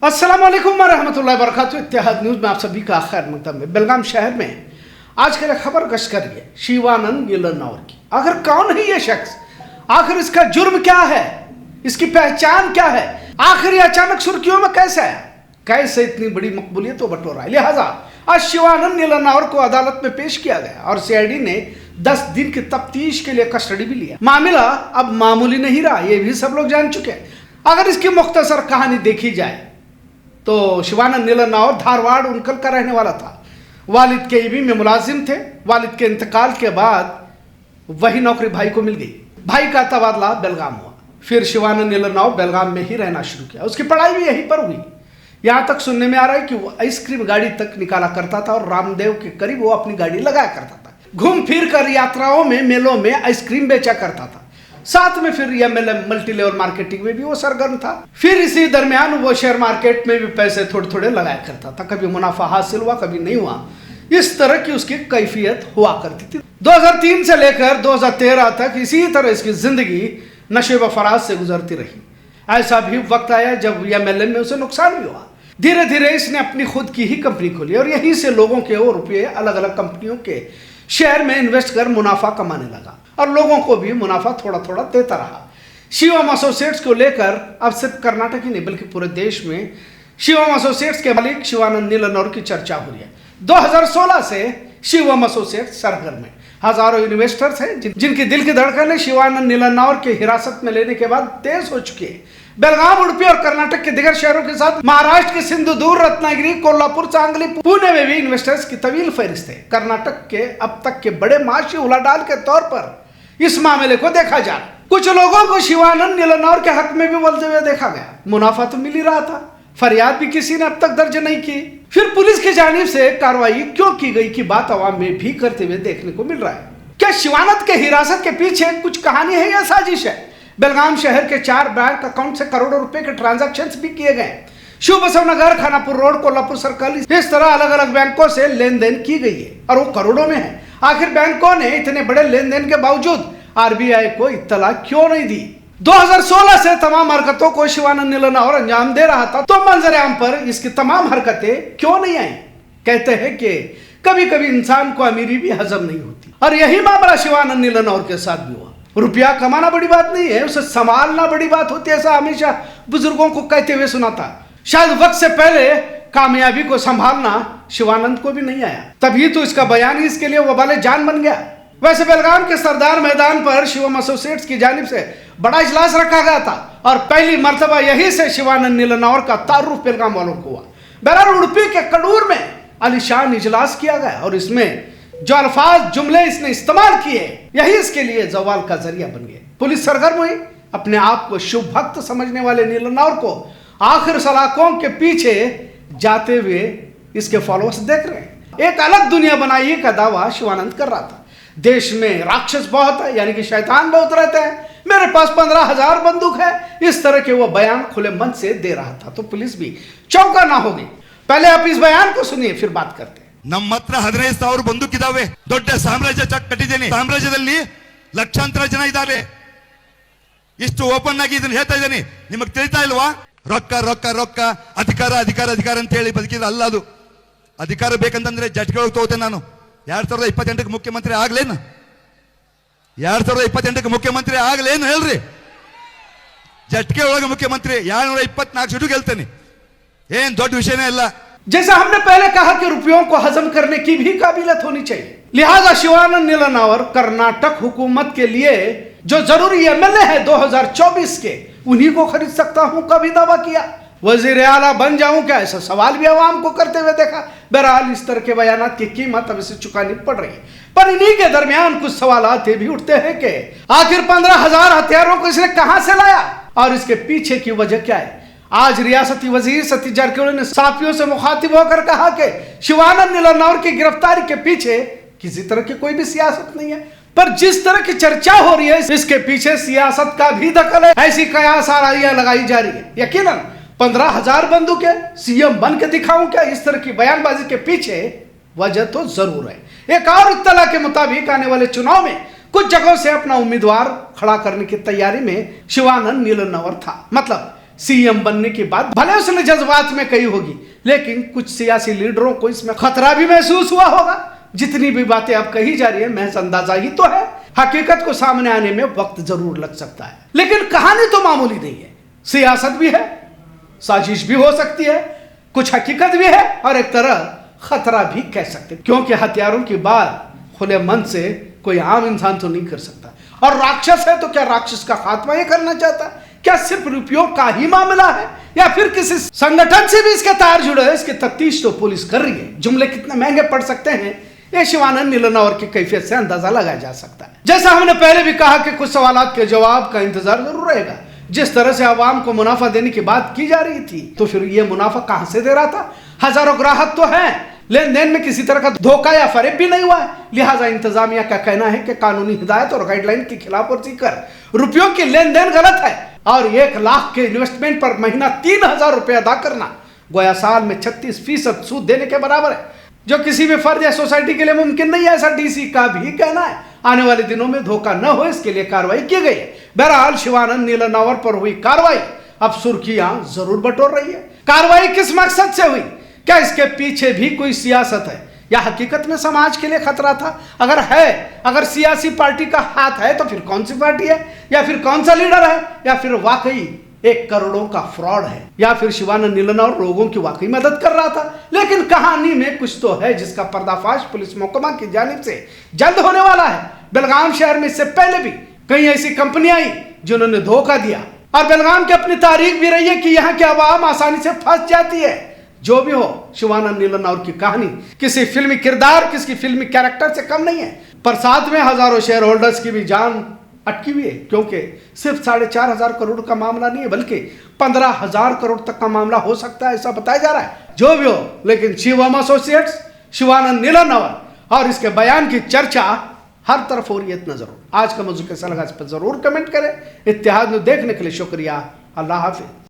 अस्सलाम वालेकुम वरहमतुल्लाहि वबरकातुहू। इत्तेहाद न्यूज़ में आप सभी का खैर मकदम है। बेलगाम शहर में आज कल खबर गश्त कर रही है शिवानंद नीलनौर की। आखिर कौन है ये शख्स, आखिर इसका जुर्म क्या है, इसकी पहचान क्या है, आखिर ये अचानक सुर्खियों में कैसे आया, कैसे इतनी बड़ी मकबूलियत तो बटोरा है। लिहाजा आज शिवानंद नीलनौर को अदालत में पेश किया गया और सीआईडी ने 10 दिन की तफ्तीश के लिए कस्टडी भी लिया। मामला अब मामूली नहीं रहा, ये भी सब लोग जान चुके हैं। अगर इसकी मुख्तसर कहानी देखी जाए तो शिवानंद नीलनौर धारवाड़ उनकल का रहने वाला था। वालिद के ईबी में मुलाजिम थे। वालिद के इंतकाल के बाद वही नौकरी भाई को मिल गई। भाई का तबादला बेलगाम हुआ। फिर शिवानंद नीलनौर बेलगाम में ही रहना शुरू किया। उसकी पढ़ाई भी यहीं पर हुई। यहाँ तक सुनने में आ रहा है कि वो आइसक्रीम गाड़ी तक निकाला करता था और रामदेव के करीब वो अपनी गाड़ी लगाया करता था। घूम फिर कर यात्राओं में, मेलों में आइसक्रीम बेचा करता था। साथ में फिर यह मल्टी लेवल मार्केटिंग में भी वो सरगर्म था। फिर इसी दरमियान वो शेयर मार्केट में भी पैसे थोड़े थोड़े लगाया करता था। कभी मुनाफा हासिल हुआ, कभी नहीं हुआ। इस तरह की उसकी कैफियत हुआ करती थी। 2003 से लेकर 2013 तक इसी तरह इसकी जिंदगी नशे व फराज से गुजरती रही। ऐसा भी वक्त आया जब MLM में उसे नुकसान भी हुआ। धीरे धीरे इसने अपनी खुद की ही कंपनी खोली और यहीं से लोगों के और रुपये अलग अलग कंपनियों के शेयर में इन्वेस्ट कर मुनाफा कमाने लगा और लोगों को भी मुनाफा थोड़ा थोड़ा देता रहा। शिवम एसोसिएट्स को लेकर अब सिर्फ कर्नाटक ही नहीं बल्कि पूरे देश में शिवम एसोसिएट्स के मालिक शिवानंद नीलनौर की चर्चा हो रही है। 2016 से शिवम एसोसिएट्स सरगर्म है। हजारों इन्वेस्टर्स हैं जिनकी दिल की धड़कन शिवानंद नीलनौर के हिरासत में लेने के बाद तेज हो चुकी है। बेलगाम, उडुपी और कर्नाटक के दिगर शहरों के साथ महाराष्ट्र के सिंधुदुर्ग, रत्नागिरी, कोल्हापुर, सांगली, पुणे में भी इन्वेस्टर्स की तवील फहरिस्त है। कर्नाटक के अब तक के बड़े माशी उलाढाल के तौर पर इस मामले को देखा जा। कुछ लोगों को शिवानंद नीलनौर के हक में भी बोलते हुए देखा गया। मुनाफा तो मिल ही रहा था, फरियाद भी किसी ने अब तक दर्ज नहीं की। फिर पुलिस की जानिब से कार्रवाई क्यों की गई की बात अवाम में भी करते हुए देखने को मिल रहा है। क्या शिवानंद के हिरासत के पीछे कुछ कहानी है या साजिश है? बेलगाम शहर के 4 बैंक अकाउंट से करोड़ों रुपए के ट्रांजैक्शंस भी किए गए। शिव बसव नगर, खानापुर रोड, कोल्हापुर सर्कल, इस तरह अलग अलग बैंकों से लेन देन की गई है और वो करोड़ों में है। आखिर बैंकों ने इतने बड़े लेन देन के बावजूद RBI को इत्तला क्यों नहीं दी? 2016 से तमाम हरकतों को शिवानंद नीलनौर अंजाम दे रहा था, तो मंजर-ए-आम पर इसकी तमाम हरकतें क्यों नहीं आई? कहते हैं कि कभी कभी इंसान को अमीरी भी हजम नहीं होती और यही मामला शिवानंद नीलनौर के साथ भी हुआ। रुपया कमाना बड़ी बात नहीं है, उसे संभालना बड़ी बात होती है। ऐसा हमेशा बुजुर्गों को कहते हुए सुना था। शायद वक्त से पहले कामयाबी को संभालना शिवानंद को भी नहीं आया, तभी तो इसका बयान ही इसके लिए वबाले जान बन गया। वैसे बेलगाम के सरदार मैदान पर शिवम एसोसिएट्स की जानिब से बड़ा इजलास रखा गया था और पहली मर्तबा यही से शिवानंद नीलनौर का तारुफ बेलगाम वालों को हुआ। बहरहाल उडुपी के कड़ूर में आलीशान इजलास किया गया और इसमें जो अल्फाज जुमले इसने इस्तेमाल किए यही इसके लिए जवाल का जरिया बन गए। पुलिस सरगर्म हुई। अपने आप को शुभ भक्त समझने वाले नीलनौर को आखिर सलाखों के पीछे जाते हुए इसके फॉलोअर्स देख रहे हैं। एक अलग दुनिया बनाई का दावा शिवानंद कर रहा था। देश में राक्षस बहुत है, यानी कि शैतान बहुत रहते हैं, मेरे पास 15,000 बंदूक है, इस तरह के वो बयान खुले मन से दे रहा था। तो पुलिस भी चौंका ना होगी। पहले आप इस बयान को सुनिए, फिर बात करते हैं। ನಮ್ಮ ಹತ್ರ 15,000 ಬಂದೂಕಿದಾವೆ. ದೊಡ್ಡ ಸಾಮ್ರಾಜ್ಯ ಕಟ್ಟಿದ್ದೇನೆ. ಸಾಮ್ರಾಜ್ಯದಲ್ಲಿ ಲಕ್ಷಾಂತರ ಜನ ಇದ್ದಾರೆ. ಇಷ್ಟು ಓಪನ್ ಆಗಿ ಇದನ್ನ ಹೇಳ್ತಾ ಇದ್ದೇನೆ, ನಿಮಗೆ ತಿಳಿತಾ ಇಲ್ವಾ? ರೊಕ್ಕ ರೊಕ್ಕ ರೊಕ್ಕ, ಅಧಿಕಾರ ಅಧಿಕಾರ ಅಧಿಕಾರ ಅಂತ ಹೇಳಿ ಬದುಕಿದ್ರೆ ಅಲ್ಲ ಅದು. ಅಧಿಕಾರ ಬೇಕಂತಂದ್ರೆ ಜಟ್ಗಳು ತಗೋತೇನೆ ನಾನು. 2028ಕ್ಕೆ ಮುಖ್ಯಮಂತ್ರಿ ಆಗ್ಲೇನು? 2028ಕ್ಕೆ ಮುಖ್ಯಮಂತ್ರಿ ಆಗ್ಲೇನು ಹೇಳ್ರಿ? ಜಟ್ಕೆ ಒಳಗೆ ಮುಖ್ಯಮಂತ್ರಿ 224 ಸೀಟು ಗೆಲ್ತೇನೆ. ಏನ್ ದೊಡ್ಡ ವಿಷಯನೇ ಇಲ್ಲ। जैसा हमने पहले कहा कि रुपयों को हजम करने की भी काबिलियत होनी चाहिए। लिहाजा शिवानंद नीलनौर कर्नाटक हुकूमत के लिए जो जरूरी MLA है 2024 के, उन्हीं को खरीद सकता हूं का भी दावा किया। वजीर आला बन जाऊं क्या, ऐसा सवाल भी आवाम को करते हुए देखा। बहरहाल इस तरह के बयानात की कीमत अब इसे चुकानी पड़ रही है। पर इन्हीं के दरमियान कुछ सवालात ये भी उठते हैं कि आखिर 15,000 हथियारों को इसने कहां से लाया और इसके पीछे की वजह क्या है? आज रियासती वजीर सतीश जारकिहोली ने साथियों से मुखातिब होकर कहा कि शिवानंद नीलनौर की गिरफ्तारी के पीछे किसी तरह की कोई भी सियासत नहीं है। पर जिस तरह की चर्चा हो रही है इसके पीछे सियासत का भी दखल है, ऐसी कयास आराइयां लगाई जा रही है। यकीनन 15,000 बंदूकें, CM बन के दिखाऊं क्या, इस तरह की बयानबाजी के पीछे वजह तो जरूर है। एक और इत्तला के मुताबिक आने वाले चुनाव में कुछ जगहों से अपना उम्मीदवार खड़ा करने की तैयारी में शिवानंद नीलनौर था। मतलब सीएम बनने की बात भले उसने जज्बात में कही होगी, लेकिन कुछ सियासी लीडरों को इसमें खतरा भी महसूस हुआ होगा। जितनी भी बातें अब कही जा रही है महज अंदाजा ही तो है, हकीकत को सामने आने में वक्त जरूर लग सकता है। लेकिन कहानी तो मामूली नहीं है, सियासत भी है, साजिश भी हो सकती है, कुछ हकीकत भी है और एक तरह खतरा भी कह सकते, क्योंकि हथियारों की बात खुले मन से कोई आम इंसान तो नहीं कर सकता। और राक्षस है तो क्या राक्षस का खात्मा ये करना चाहता है? क्या सिर्फ रुपयों का ही मामला है या फिर किसी संगठन से भी इसके तार जुड़े हैं? इसकी तफ्तीश तो पुलिस कर रही है। जुमले कितने महंगे पड़ सकते हैं ये शिवानंद नीलनौर की कैफियत से अंदाजा लगाया जा सकता है। जैसा हमने पहले भी कहा कि कुछ सवालात के जवाब का इंतजार जरूर रहेगा। जिस तरह से आवाम को मुनाफा देने की बात की जा रही थी, तो फिर ये मुनाफा कहां से दे रहा था? हजारों ग्राहक तो हैं, लेन देन में किसी तरह का धोखा या फरेब भी नहीं हुआ है। लिहाजा इंतजामिया का कहना है कि कानूनी हिदायत और गाइडलाइन की खिलाफवर्जी कर रुपयों की लेन देन गलत है और 1 लाख के इन्वेस्टमेंट पर महीना 3000 रुपए अदा करना गोया साल में 36% सूद देने के बराबर है, जो किसी भी फर्द या सोसाइटी के लिए मुमकिन नहीं है। ऐसा डीसी का भी कहना है। आने वाले दिनों में धोखा न हो इसके लिए कार्रवाई की गई है। बहरहाल शिवानंद नीलनौर पर हुई कार्रवाई अब सुर्खियां जरूर बटोर रही है। कार्रवाई किस मकसद से हुई? क्या इसके पीछे भी कोई सियासत है या हकीकत में समाज के लिए खतरा था? अगर है, अगर सियासी पार्टी का हाथ है तो फिर कौन सी पार्टी है, या फिर कौन सा लीडर है, या फिर वाकई 1 करोड़ों का फ्रॉड है, या फिर शिवानंद नीलनौर लोगों की वाकई मदद कर रहा था? लेकिन कहानी में कुछ तो है जिसका पर्दाफाश पुलिस महकमा की जानिब से जल्द होने वाला है। बेलगाम शहर में इससे पहले भी कई ऐसी कंपनियां आई जिन्होंने धोखा दिया और बेलगाम की अपनी तारीख भी रही है कि यहाँ की आवाम आसानी से फंस जाती है। जो भी हो, शिवानंद नीलनौर की कहानी किसी फिल्मी किरदार, किसी फिल्मी कैरेक्टर से कम नहीं है, पर साथ में हजारों शेयर होल्डर्स की भी जान अटकी हुई है, क्योंकि सिर्फ 4.5 करोड़ का मामला नहीं है बल्कि 15,000 करोड़ तक का मामला हो सकता है, ऐसा बताया जा रहा है। जो भी हो, लेकिन शिवम एसोसिएट्स, शिवानंद नीलनौर और इसके बयान की चर्चा हर तरफ हो रही है। इतना जरूर आज का मौजू कैसा लगा इस पर जरूर कमेंट करें। इत्तेहाद न्यूज़ देखने के लिए शुक्रिया। अल्लाह हाफिज।